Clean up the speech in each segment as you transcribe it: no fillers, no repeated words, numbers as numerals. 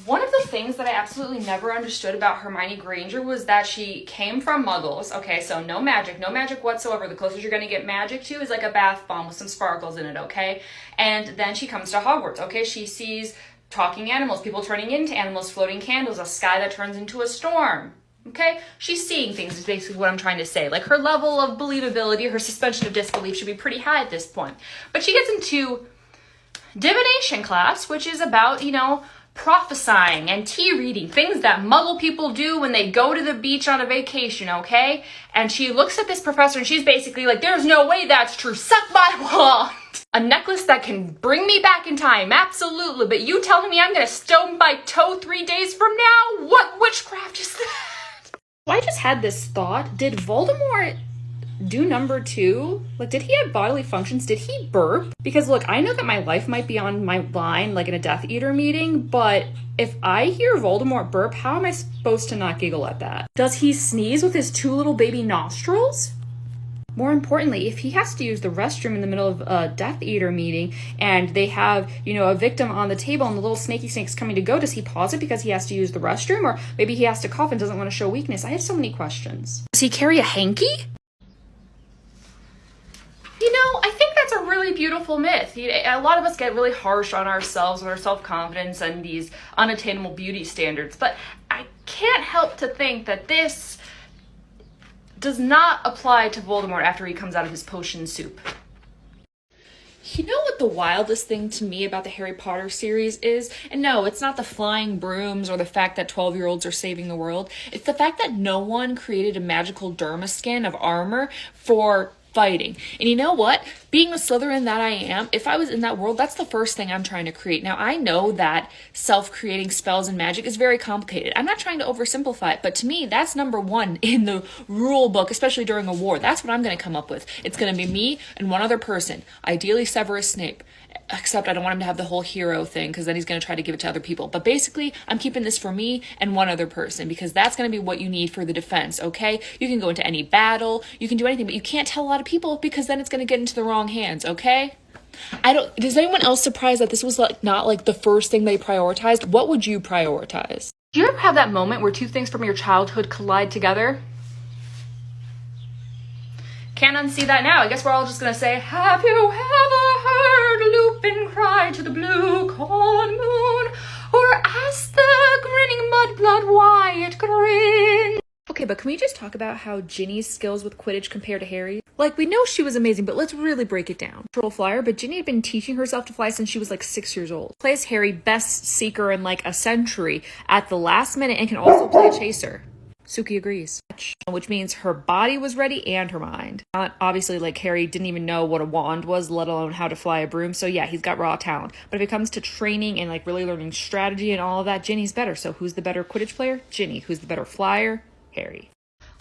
One of the things that I absolutely never understood about Hermione Granger was that she came from Muggles. Okay, so no magic whatsoever. The closest you're going to get magic to is like a bath bomb with some sparkles in it, okay? And then she comes to Hogwarts, okay? She sees talking animals, people turning into animals, floating candles, a sky that turns into a storm. Okay? She's seeing things is basically what I'm trying to say. Like her level of believability, her suspension of disbelief should be pretty high at this point. But she gets into divination class, which is about, prophesying and tea reading, things that Muggle people do when they go to the beach on a vacation, okay? And she looks at this professor and she's basically like, there's no way that's true. Suck my wand. A necklace that can bring me back in time, absolutely. But you telling me I'm gonna stone my toe 3 days from now? What witchcraft is that? I just had this thought. Did Voldemort do number 2? Like, did he have bodily functions? Did he burp? Because look, I know that my life might be on my line, like in a Death Eater meeting, but if I hear Voldemort burp, how am I supposed to not giggle at that? Does he sneeze with his 2 little baby nostrils? More importantly, if he has to use the restroom in the middle of a Death Eater meeting and they have, a victim on the table and the little snaky snake's coming to go, does he pause it because he has to use the restroom? Or maybe he has to cough and doesn't want to show weakness? I have so many questions. Does he carry a hanky? I think that's a really beautiful myth. A lot of us get really harsh on ourselves and our self-confidence and these unattainable beauty standards, but I can't help to think that this does not apply to Voldemort after he comes out of his potion soup. You know what the wildest thing to me about the Harry Potter series is? And no, it's not the flying brooms or the fact that 12-year-olds are saving the world. It's the fact that no one created a magical dermaskin of armor for fighting. And you know what? Being the Slytherin that I am, if I was in that world, that's the first thing I'm trying to create. Now, I know that self-creating spells and magic is very complicated. I'm not trying to oversimplify it, but to me, that's number 1 in the rule book, especially during a war. That's what I'm going to come up with. It's going to be me and one other person, ideally Severus Snape. Except I don't want him to have the whole hero thing because then he's going to try to give it to other people. But basically, I'm keeping this for me and one other person because that's going to be what you need for the defense, okay? You can go into any battle, you can do anything, but you can't tell a lot of people because then it's going to get into the wrong hands, okay? Is anyone else surprised that this was not the first thing they prioritized? What would you prioritize? Do you ever have that moment where 2 things from your childhood collide together? Can't unsee that now. I guess we're all just gonna say, have you ever heard Lupin cry to the blue corn moon? Or ask the grinning mudblood why it grins? Okay, but can we just talk about how Ginny's skills with Quidditch compare to Harry? We know she was amazing, but let's really break it down. Troll flyer, but Ginny had been teaching herself to fly since she was 6 years old. Plays Harry best seeker in a century at the last minute and can also play chaser. Suki agrees. Which means her body was ready and her mind. Obviously, Harry didn't even know what a wand was, let alone how to fly a broom. So yeah, he's got raw talent. But if it comes to training and really learning strategy and all of that, Ginny's better. So who's the better Quidditch player? Ginny. Who's the better flyer? Harry.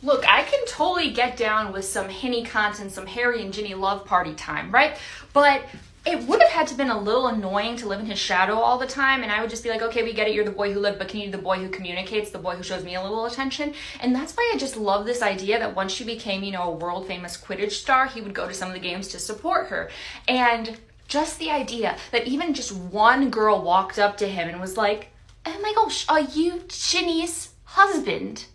Look, I can totally get down with some Hinny content, some Harry and Ginny love party time, right? But it would have had to been a little annoying to live in his shadow all the time, and I would just be like, okay, we get it, you're the boy who lived, but can you be the boy who communicates, the boy who shows me a little attention? And that's why I just love this idea that once she became, a world-famous Quidditch star, he would go to some of the games to support her. And just the idea that even just one girl walked up to him and was like, oh my gosh, are you Ginny's husband?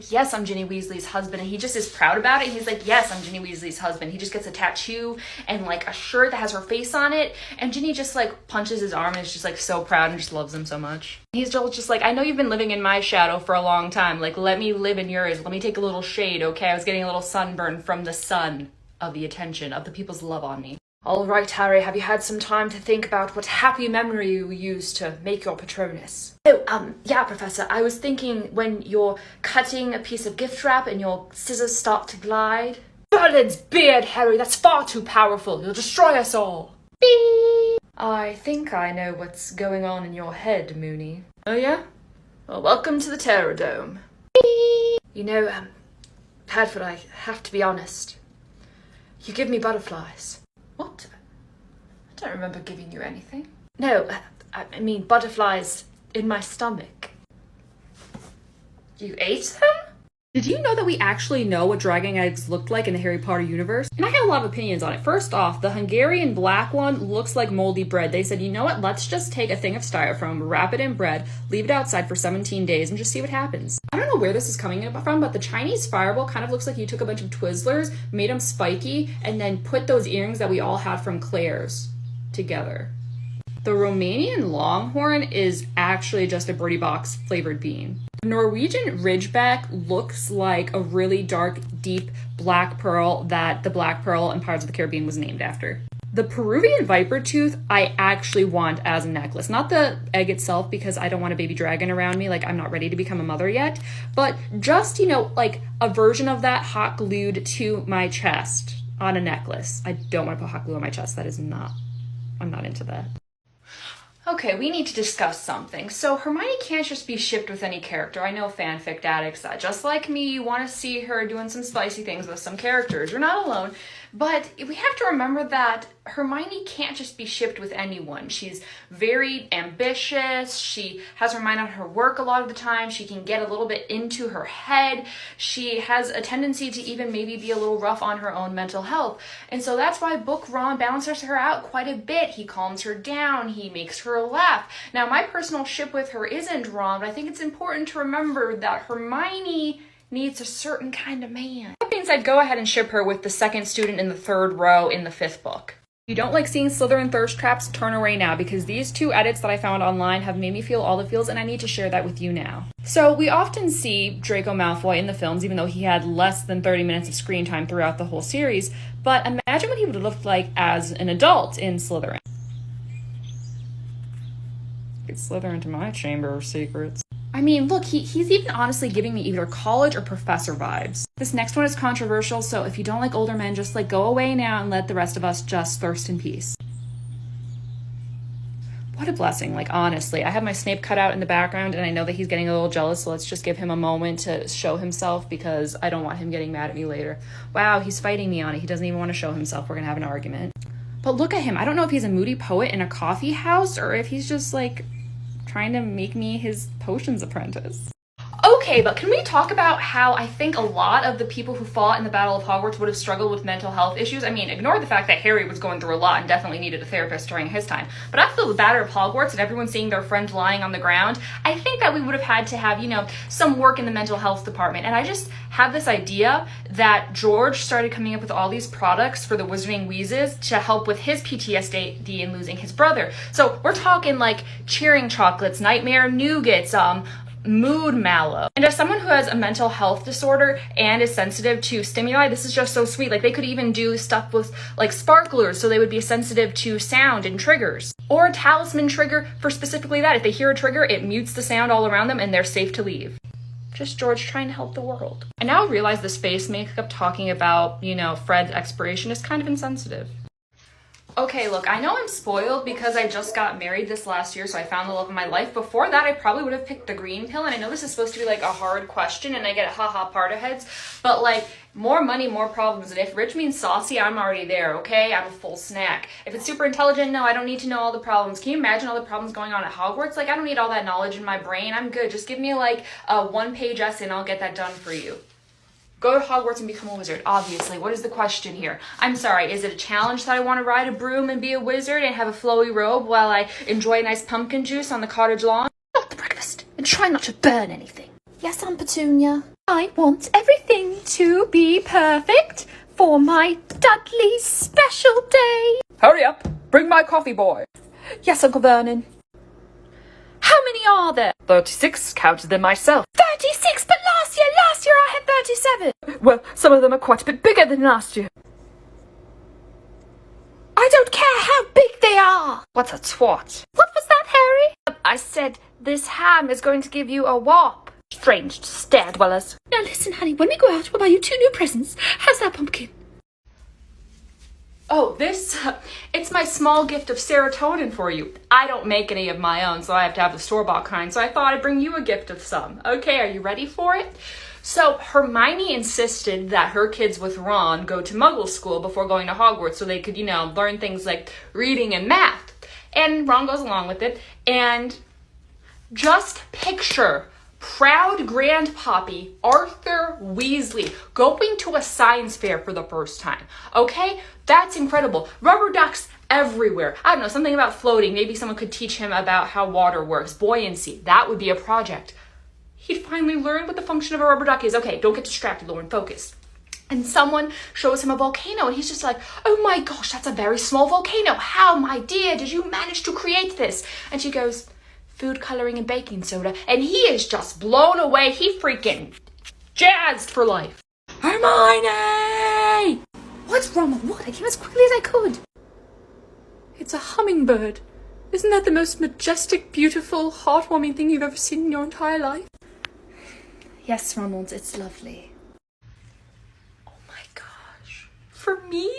Yes, I'm Ginny Weasley's husband, and he just is proud about it. He's like, yes, I'm Ginny Weasley's husband. He just gets a tattoo and a shirt that has her face on it, and Ginny just punches his arm and is just so proud and just loves him so much. He's just I know you've been living in my shadow for a long time. Let me live in yours. Let me take a little shade, okay? I was getting a little sunburn from the sun of the attention of the people's love on me. All right, Harry, have you had some time to think about what happy memory you used to make your Patronus? Oh, yeah, Professor. I was thinking when you're cutting a piece of gift wrap and your scissors start to glide. Merlin's beard, Harry, that's far too powerful. You'll destroy us all. Beep. I think I know what's going on in your head, Moony. Oh, yeah? Well, welcome to the Terror Dome. Beep. Padfoot, I have to be honest. You give me butterflies. What? I don't remember giving you anything. No, I mean butterflies in my stomach. You ate them? Did you know that we actually know what dragon eggs looked like in the Harry Potter universe? And I have a lot of opinions on it. First off, the Hungarian black one looks like moldy bread. They said, you know what, let's just take a thing of styrofoam, wrap it in bread, leave it outside for 17 days, and just see what happens. I don't know where this is coming from, but the Chinese fireball kind of looks like you took a bunch of Twizzlers, made them spiky, and then put those earrings that we all had from Claire's together. The Romanian longhorn is actually just a birdie box flavored bean. The Norwegian ridgeback looks like a really dark, deep black pearl that the Black Pearl in Pirates of the Caribbean was named after. The Peruvian viper tooth I actually want as a necklace. Not the egg itself, because I don't want a baby dragon around me, like I'm not ready to become a mother yet, but just, like a version of that hot glued to my chest on a necklace. I don't want to put hot glue on my chest. I'm not into that. Okay, we need to discuss something. So Hermione can't just be shipped with any character. I know fanfic addicts that, just like me, you want to see her doing some spicy things with some characters. You're not alone. But we have to remember that Hermione can't just be shipped with anyone. She's very ambitious. She has her mind on her work a lot of the time. She can get a little bit into her head. She has a tendency to even maybe be a little rough on her own mental health. And so that's why Book Ron balances her out quite a bit. He calms her down. He makes her laugh. Now, my personal ship with her isn't Ron, but I think it's important to remember that Hermione needs a certain kind of man. That means I'd go ahead and ship her with the second student in the third row in the 5th book. If you don't like seeing Slytherin thirst traps, turn away now, because these 2 edits that I found online have made me feel all the feels, and I need to share that with you now. So we often see Draco Malfoy in the films, even though he had less than 30 minutes of screen time throughout the whole series, but imagine what he would have looked like as an adult in Slytherin. Get Slither into my chamber of secrets. I mean, look, he's even honestly giving me either college or professor vibes. This next one is controversial, so if you don't like older men, just go away now and let the rest of us just thirst in peace. What a blessing, honestly. I have my Snape cut out in the background, and I know that he's getting a little jealous, so let's just give him a moment to show himself, because I don't want him getting mad at me later. Wow, he's fighting me on it. He doesn't even want to show himself. We're gonna have an argument. But look at him. I don't know if he's a moody poet in a coffee house, or if he's just, trying to make me his potions apprentice. Okay, but can we talk about how I think a lot of the people who fought in the Battle of Hogwarts would have struggled with mental health issues? I mean, ignore the fact that Harry was going through a lot and definitely needed a therapist during his time. But after the Battle of Hogwarts and everyone seeing their friend lying on the ground, I think that we would have had to have, some work in the mental health department. And I just have this idea that George started coming up with all these products for the Wizarding Wheezes to help with his PTSD and losing his brother. So we're talking cheering chocolates, nightmare nougats, mood mallow. And as someone who has a mental health disorder and is sensitive to stimuli, this is just so sweet. They could even do stuff with sparklers, so they would be sensitive to sound and triggers. Or a talisman trigger for specifically that. If they hear a trigger, it mutes the sound all around them and they're safe to leave. Just George trying to help the world. I now realize this face makeup talking about, Fred's expiration is kind of insensitive. Okay, look, I know I'm spoiled because I just got married this last year, so I found the love of my life. Before that, I probably would have picked the green pill, and I know this is supposed to be a hard question, and I get haha party heads, but more money, more problems, and if rich means saucy, I'm already there, okay? I'm a full snack. If it's super intelligent, no, I don't need to know all the problems. Can you imagine all the problems going on at Hogwarts? I don't need all that knowledge in my brain. I'm good. Just give me a 1-page essay, and I'll get that done for you. Go to Hogwarts and become a wizard, obviously. What is the question here? I'm sorry, is it a challenge that I want to ride a broom and be a wizard and have a flowy robe while I enjoy a nice pumpkin juice on the cottage lawn? Not the breakfast, and try not to burn anything. Yes, Aunt Petunia. I want everything to be perfect for my Dudley's special day. Hurry up, bring my coffee boy. Yes, Uncle Vernon. How many are there? 36, counted them myself. 36, but last year I had 37. Well, some of them are quite a bit bigger than last year. I don't care how big they are. What's a twat? What was that, Harry? I said, this ham is going to give you a whop. Strange stair dwellers. Now listen, honey, when we go out, we'll buy you 2 new presents. How's that, pumpkin? Oh, it's my small gift of serotonin for you. I don't make any of my own, so I have to have the store-bought kind, so I thought I'd bring you a gift of some. Okay, are you ready for it? So Hermione insisted that her kids with Ron go to Muggle school before going to Hogwarts so they could, learn things like reading and math. And Ron goes along with it, and just picture proud grandpappy Arthur Weasley going to a science fair for the first time. Okay? That's incredible. Rubber ducks everywhere. I don't know, something about floating. Maybe someone could teach him about how water works. Buoyancy. That would be a project. He'd finally learn what the function of a rubber duck is. Okay, don't get distracted, Lauren. Focus. And someone shows him a volcano and he's just like, oh my gosh, that's a very small volcano. How, my dear, did you manage to create this? And she goes, food coloring and baking soda. And he is just blown away. He freaking jazzed for life. Hermione! What's wrong with what? I came as quickly as I could. It's a hummingbird. Isn't that the most majestic, beautiful, heartwarming thing you've ever seen in your entire life? Yes, Ronald, it's lovely. For me,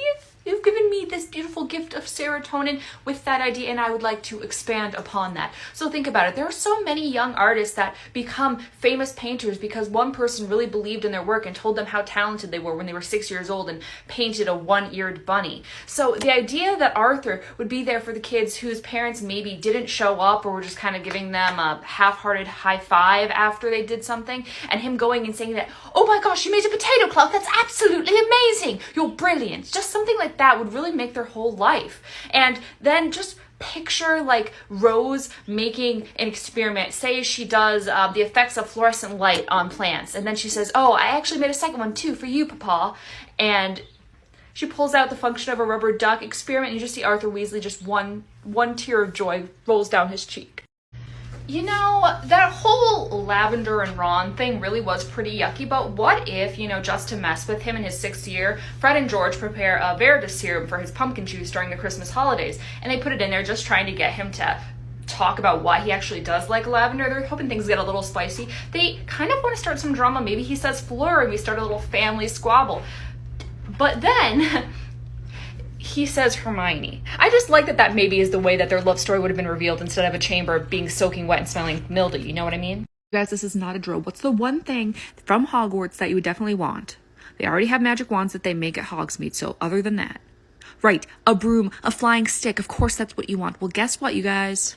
you've given me this beautiful gift of serotonin with that idea, and I would like to expand upon that. So think about it. There are so many young artists that become famous painters because one person really believed in their work and told them how talented they were when they were 6 years old and painted a one-eared bunny. So the idea that Arthur would be there for the kids whose parents maybe didn't show up or were just kind of giving them a half-hearted high five after they did something, and him going and saying that, oh my gosh, you made a potato cloth, that's absolutely amazing, you're brilliant. Just something like that would really make their whole life. And then just picture like Rose making an experiment. Say she does the effects of fluorescent light on plants, and then she says, oh, I actually made a second one too for you, Papa. And she pulls out the function of a rubber duck experiment, and you just see Arthur Weasley, just one tear of joy rolls down his cheek. You know, that whole Lavender and Ron thing really was pretty yucky, but what if, just to mess with him in his 6th year, Fred and George prepare a Veritas serum for his pumpkin juice during the Christmas holidays, and they put it in there just trying to get him to talk about why he actually does like lavender. They're hoping things get a little spicy. They kind of want to start some drama. Maybe he says Fleur and we start a little family squabble. But then he says Hermione. I just like that maybe is the way that their love story would have been revealed instead of a chamber being soaking wet and smelling mildew. You know what I mean? Guys, this is not a drill. What's the one thing from Hogwarts that you would definitely want? They already have magic wands that they make at Hogsmeade, so other than that. Right, a broom, a flying stick. Of course that's what you want. Well, guess what, you guys?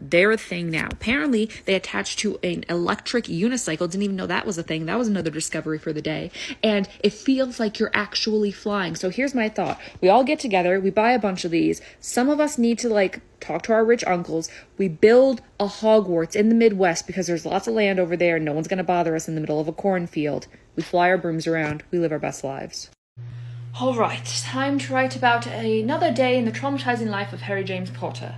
They're a thing now. Apparently, they attached to an electric unicycle. Didn't even know that was a thing. That was another discovery for the day. And it feels like you're actually flying. So here's my thought. We all get together. We buy a bunch of these. Some of us need to, talk to our rich uncles. We build a Hogwarts in the Midwest because there's lots of land over there and no one's going to bother us in the middle of a cornfield. We fly our brooms around. We live our best lives. All right. Time to write about another day in the traumatizing life of Harry James Potter.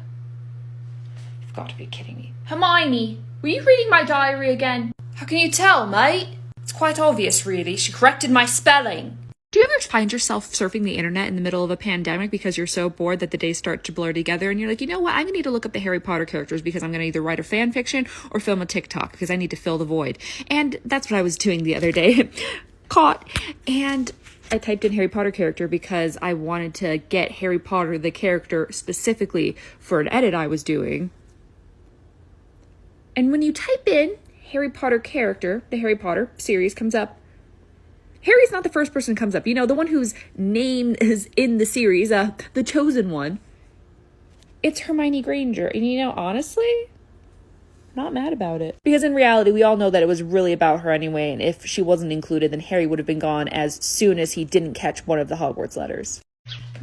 Got to be kidding me. Hermione, were you reading my diary again? How can you tell, mate? It's quite obvious, really. She corrected my spelling. Do you ever find yourself surfing the internet in the middle of a pandemic because you're so bored that the days start to blur together and you're like, you know what? I'm going to need to look up the Harry Potter characters because I'm going to either write a fan fiction or film a TikTok because I need to fill the void. And that's what I was doing the other day. Caught. And I typed in Harry Potter character because I wanted to get Harry Potter, the character, specifically for an edit I was doing. And when you type in Harry Potter character, the Harry Potter series comes up. Harry's not the first person who comes up. The one whose name is in the series, the chosen one. It's Hermione Granger. And honestly, not mad about it. Because in reality, we all know that it was really about her anyway. And if she wasn't included, then Harry would have been gone as soon as he didn't catch one of the Hogwarts letters.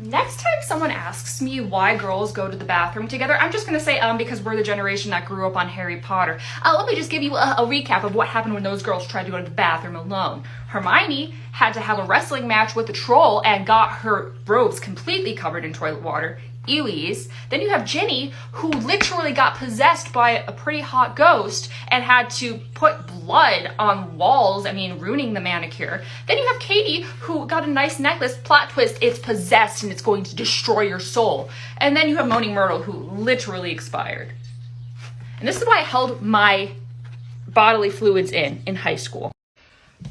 Next time someone asks me why girls go to the bathroom together, I'm just going to say, because we're the generation that grew up on Harry Potter. Let me just give you a recap of what happened when those girls tried to go to the bathroom alone. Hermione had to have a wrestling match with the troll and got her robes completely covered in toilet water. Ewies. Then you have Ginny, who literally got possessed by a pretty hot ghost and had to put blood on walls, ruining the manicure. Then you have Katie, who got a nice necklace, plot twist, it's possessed and it's going to destroy your soul. And then you have Moaning Myrtle, who literally expired. And this is why I held my bodily fluids in high school.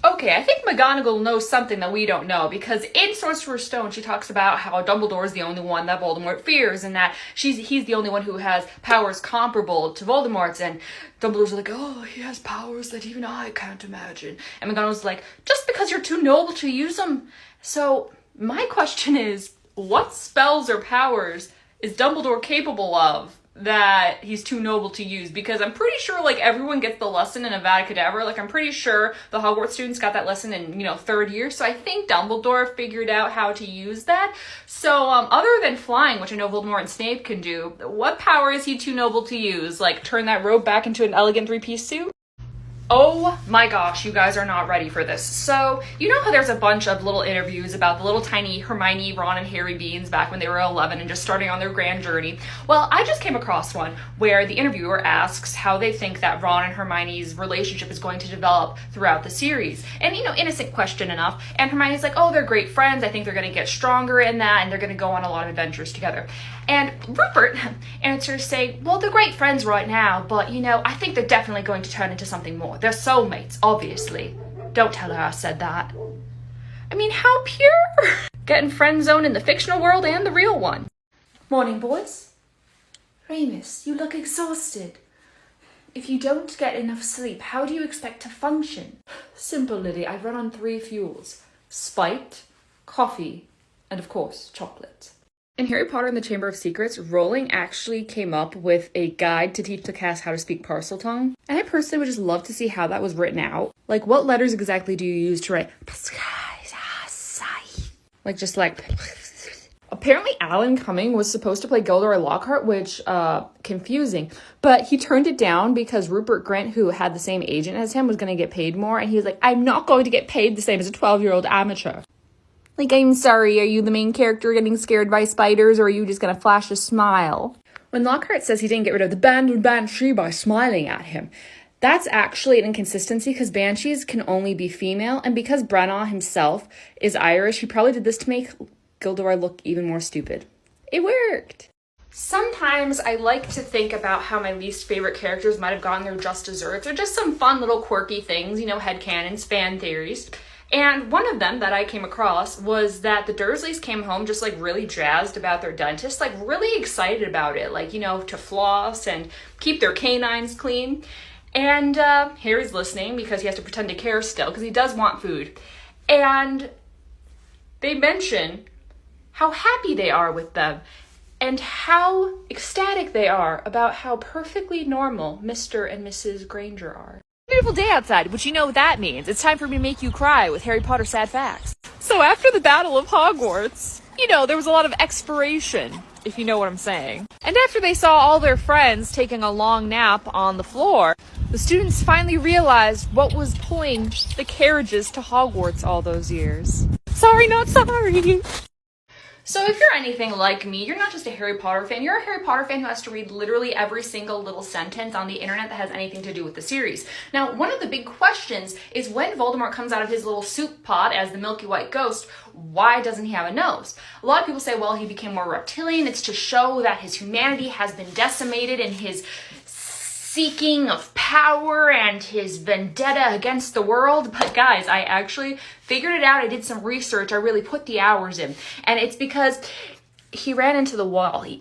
Okay, I think McGonagall knows something that we don't know, because in Sorcerer's Stone she talks about how Dumbledore is the only one that Voldemort fears, and that he's the only one who has powers comparable to Voldemort's, and Dumbledore's like, oh, he has powers that even I can't imagine. And McGonagall's like, just because you're too noble to use them. So my question is, what spells or powers is Dumbledore capable of that he's too noble to use, because I'm pretty sure like everyone gets the lesson in Avada Kedavra. Like I'm pretty sure the Hogwarts students got that lesson in, third year. So I think Dumbledore figured out how to use that. So other than flying, which I know Voldemort and Snape can do, what power is he too noble to use? Like turn that robe back into an elegant three-piece suit? Oh my gosh, you guys are not ready for this. So, you know how there's a bunch of little interviews about the little tiny Hermione, Ron, and Harry Beans back when they were 11 and just starting on their grand journey? Well, I just came across one where the interviewer asks how they think that Ron and Hermione's relationship is going to develop throughout the series. And, innocent question enough. And Hermione's like, oh, they're great friends. I think they're going to get stronger in that, and they're going to go on a lot of adventures together. And Rupert answers saying, well, they're great friends right now, but, I think they're definitely going to turn into something more. They're soulmates, obviously. Don't tell her I said that. I mean, how pure? Getting friend zoned in the fictional world and the real one. Morning, boys. Remus, you look exhausted. If you don't get enough sleep, how do you expect to function? Simple, Lily. I run on 3 fuels. Spite, coffee, and of course, chocolate. In Harry Potter and the Chamber of Secrets, Rowling actually came up with a guide to teach the cast how to speak Parseltongue. And I personally would just love to see how that was written out. Like, what letters exactly do you use to write? Apparently Alan Cumming was supposed to play Gilderoy Lockhart, which, confusing. But he turned it down because Rupert Grint, who had the same agent as him, was going to get paid more. And he was like, I'm not going to get paid the same as a 12-year-old amateur. Like, I'm sorry, are you the main character getting scared by spiders, or are you just gonna flash a smile? When Lockhart says he didn't get rid of the Banded Banshee by smiling at him, that's actually an inconsistency because Banshees can only be female, and because Branagh himself is Irish, he probably did this to make Gilderoy look even more stupid. It worked! Sometimes I like to think about how my least favorite characters might have gotten their just desserts, or just some fun little quirky things, headcanons, fan theories. And one of them that I came across was that the Dursleys came home just really jazzed about their dentist, really excited about it, to floss and keep their canines clean. And Harry's listening because he has to pretend to care still because he does want food. And they mention how happy they are with them and how ecstatic they are about how perfectly normal Mr. and Mrs. Granger are. Beautiful day outside, but you know what that means. It's time for me to make you cry with Harry Potter sad facts. So after the Battle of Hogwarts, there was a lot of expiration, if you know what I'm saying. And after they saw all their friends taking a long nap on the floor, the students finally realized what was pulling the carriages to Hogwarts all those years. Sorry, not sorry. So if you're anything like me, you're not just a Harry Potter fan, you're a Harry Potter fan who has to read literally every single little sentence on the internet that has anything to do with the series. Now, one of the big questions is when Voldemort comes out of his little soup pot as the Milky White Ghost, why doesn't he have a nose? A lot of people say, well, he became more reptilian. It's to show that his humanity has been decimated in his seeking of power and his vendetta against the world. But guys, I actually figured it out. I did some research. I really put the hours in. And it's because he ran into the wall. He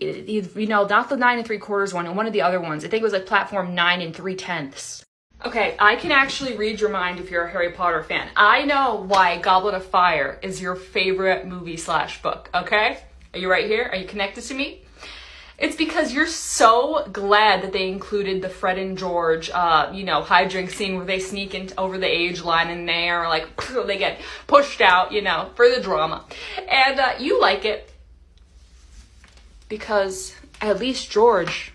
not the 9 3/4 one, and one of the other ones. I think it was platform 9 3/10. Okay, I can actually read your mind if you're a Harry Potter fan. I know why Goblet of Fire is your favorite movie/book, okay? Are you right here? Are you connected to me? It's because you're so glad that they included the Fred and George, high drink scene where they sneak in over the age line and they get pushed out, for the drama. And you like it because at least George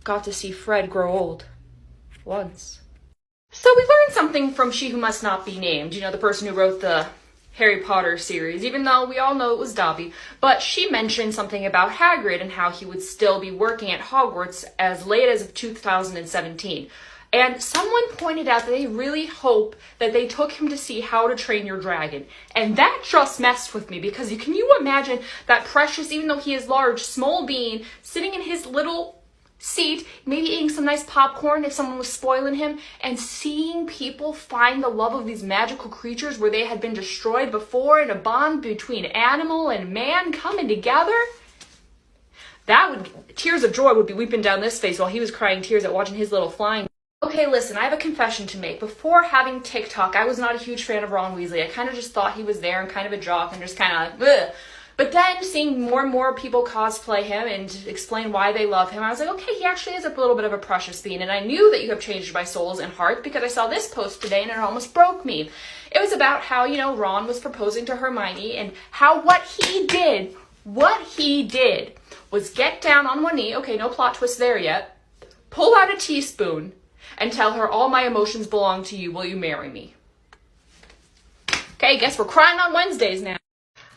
got to see Fred grow old once. So we learned something from She Who Must Not Be Named, the person who wrote the Harry Potter series, even though we all know it was Dobby. But she mentioned something about Hagrid and how he would still be working at Hogwarts as late as 2017. And someone pointed out that they really hope that they took him to see How to Train Your Dragon. And that just messed with me because can you imagine that precious, even though he is large, small being sitting in his little seat, maybe eating some nice popcorn if someone was spoiling him, and seeing people find the love of these magical creatures where they had been destroyed before, and a bond between animal and man coming together. Tears of joy would be weeping down this face while he was crying tears at watching his little flying. Okay, listen, I have a confession to make. Before having TikTok, I was not a huge fan of Ron Weasley. I kind of just thought he was there and kind of a jock and just kind of, ugh. But then seeing more and more people cosplay him and explain why they love him, I was like, okay, he actually is a little bit of a precious being. And I knew that you have changed my souls and hearts because I saw this post today and it almost broke me. It was about how, Ron was proposing to Hermione and how what he did was get down on one knee, okay, no plot twist there yet, pull out a teaspoon and tell her, all my emotions belong to you, will you marry me? Okay, guess we're crying on Wednesdays now.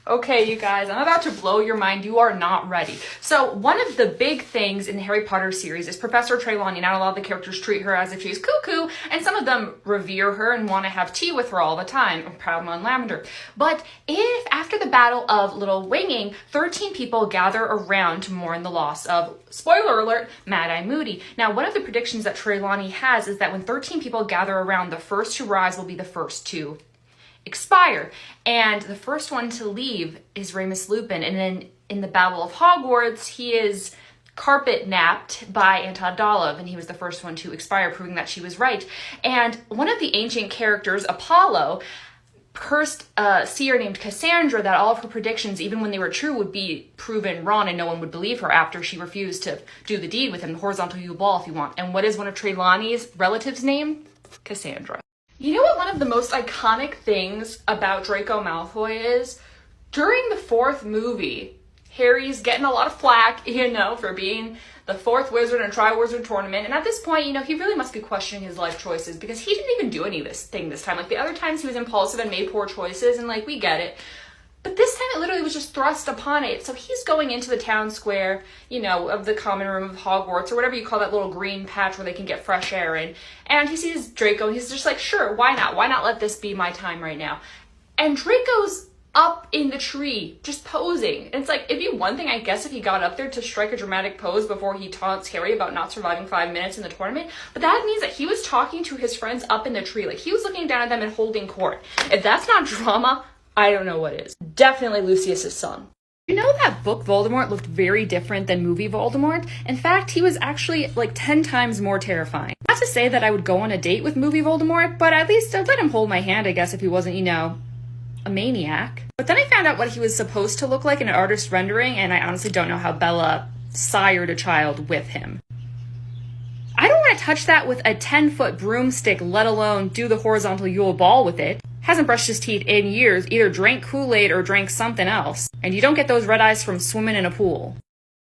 Okay, you guys, I'm about to blow your mind. You are not ready. So one of the big things in the Harry Potter series is Professor Trelawney. Not a lot of the characters treat her as if she's cuckoo, and some of them revere her and want to have tea with her all the time. Proudmon Lavender. But if after the Battle of Little Winging, 13 people gather around to mourn the loss of, spoiler alert, Mad-Eye Moody. Now, one of the predictions that Trelawney has is that when 13 people gather around, the first to rise will be the first to expire, and the first one to leave is Remus Lupin. And then in the Battle of Hogwarts, he is carpet napped by Aunt Adolphe, and he was the first one to expire, proving that she was right. And one of the ancient characters, Apollo, cursed a seer named Cassandra that all of her predictions, even when they were true, would be proven wrong and no one would believe her after she refused to do the deed with him, the horizontal Yule Ball, if you want. And what is one of Trelawney's relatives' name? Cassandra. You know what one of the most iconic things about Draco Malfoy is? During the fourth movie, Harry's getting a lot of flack, for being the fourth wizard in a Triwizard Tournament. And at this point, he really must be questioning his life choices because he didn't even do any of this thing this time. Like the other times he was impulsive and made poor choices and we get it. But this time it literally was just thrust upon it. So he's going into the town square, of the common room of Hogwarts, or whatever you call that little green patch where they can get fresh air in. And he sees Draco and he's just like, sure, why not? Why not let this be my time right now? And Draco's up in the tree, just posing. And it's like, it'd be one thing, I guess, if he got up there to strike a dramatic pose before he taunts Harry about not surviving 5 minutes in the tournament. But that means that he was talking to his friends up in the tree. Like, he was looking down at them and holding court. If that's not drama, I don't know what is. Definitely Lucius's son. You know that book Voldemort looked very different than movie Voldemort? In fact, he was actually 10 times more terrifying. Not to say that I would go on a date with movie Voldemort, but at least I'd let him hold my hand, I guess, if he wasn't, a maniac. But then I found out what he was supposed to look like in an artist rendering, and I honestly don't know how Bella sired a child with him. I don't want to touch that with a 10-foot broomstick, let alone do the horizontal Yule Ball with it. Hasn't brushed his teeth in years, either drank Kool-Aid or drank something else. And you don't get those red eyes from swimming in a pool.